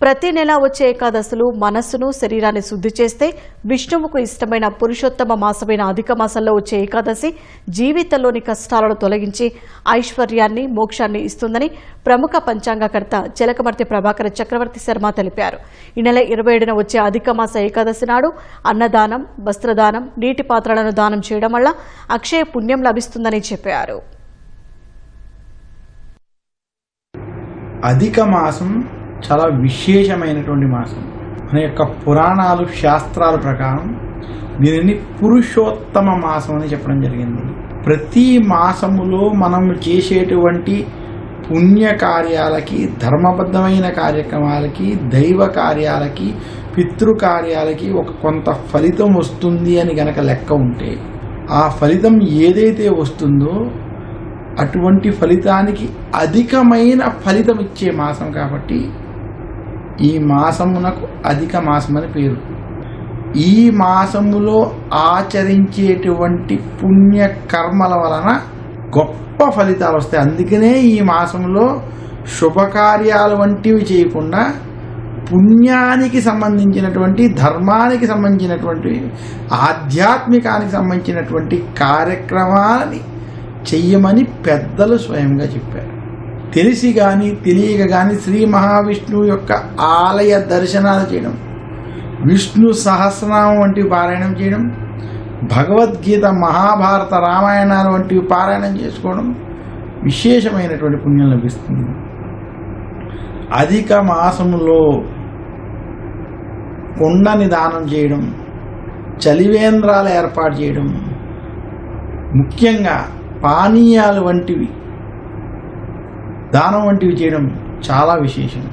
ప్రతి నెల వచ్చే ఏకాదశులు మనస్సును శరీరాన్ని శుద్ధి చేస్తే విష్ణువుకు ఇష్టమైన పురుషోత్తమ మాసమైన అధిక మాసంలో వచ్చే ఏకాదశి జీవితంలోని కష్టాలను తొలగించి ఐశ్వర్యాన్ని మోక్షాన్ని ఇస్తుందని ప్రముఖ పంచాంగకర్త చిలకమర్తి ప్రభాకర చక్రవర్తి శర్మ తెలిపారు. ఈ నెల 27న వచ్చే అధిక మాస ఏకాదశి నాడు అన్నదానం, వస్త్రదానం, నీటి పాత్రలను దానం చేయడం వల్ల అక్షయ పుణ్యం లభిస్తుందని చెప్పారు. అధిక మాసం చాలా విశేషమైనటువంటి మాసం. మన యొక్క పురాణాలు, శాస్త్రాల ప్రకారం దీనిని పురుషోత్తమ మాసం అని చెప్పడం జరిగింది. ప్రతి మాసములో మనం చేసేటువంటి పుణ్యకార్యాలకి, ధర్మబద్ధమైన కార్యక్రమాలకి, దైవ కార్యాలకి, పితృకార్యాలకి ఒక కొంత ఫలితం వస్తుంది అని గనక లెక్క ఉంటే, ఆ ఫలితం ఏదైతే వస్తుందో అటువంటి ఫలితానికి అధికమైన ఫలితం ఇచ్చే మాసం కాబట్టి ఈ మాసమునకు అధిక మాసం అని పేరు. ఈ మాసములో ఆచరించేటువంటి పుణ్యకర్మల వలన గొప్ప ఫలితాలు వస్తాయి. అందుకనే ఈ మాసంలో శుభకార్యాలు వంటివి చేయకుండా పుణ్యానికి సంబంధించినటువంటి, ధర్మానికి సంబంధించినటువంటి, ఆధ్యాత్మికానికి సంబంధించినటువంటి కార్యక్రమాలని చెయ్యమని పెద్దలు స్వయంగా చెప్పారు. తెలిసి కానీ తెలియక కానీ శ్రీ మహావిష్ణువు యొక్క ఆలయ దర్శనాలు చేయడం, విష్ణు సహస్రనామం వంటివి పారాయణం చేయడం, భగవద్గీత, మహాభారత, రామాయణాలు వంటివి పారాయణం చేసుకోవడం విశేషమైనటువంటి పుణ్యం లభిస్తుంది. అధిక మాసములో కుండని దానం చేయడం, చలివేంద్రాలు ఏర్పాటు చేయడం, ముఖ్యంగా పానీయాలు వంటివి దానం వంటివి చేయడం చాలా విశేషం.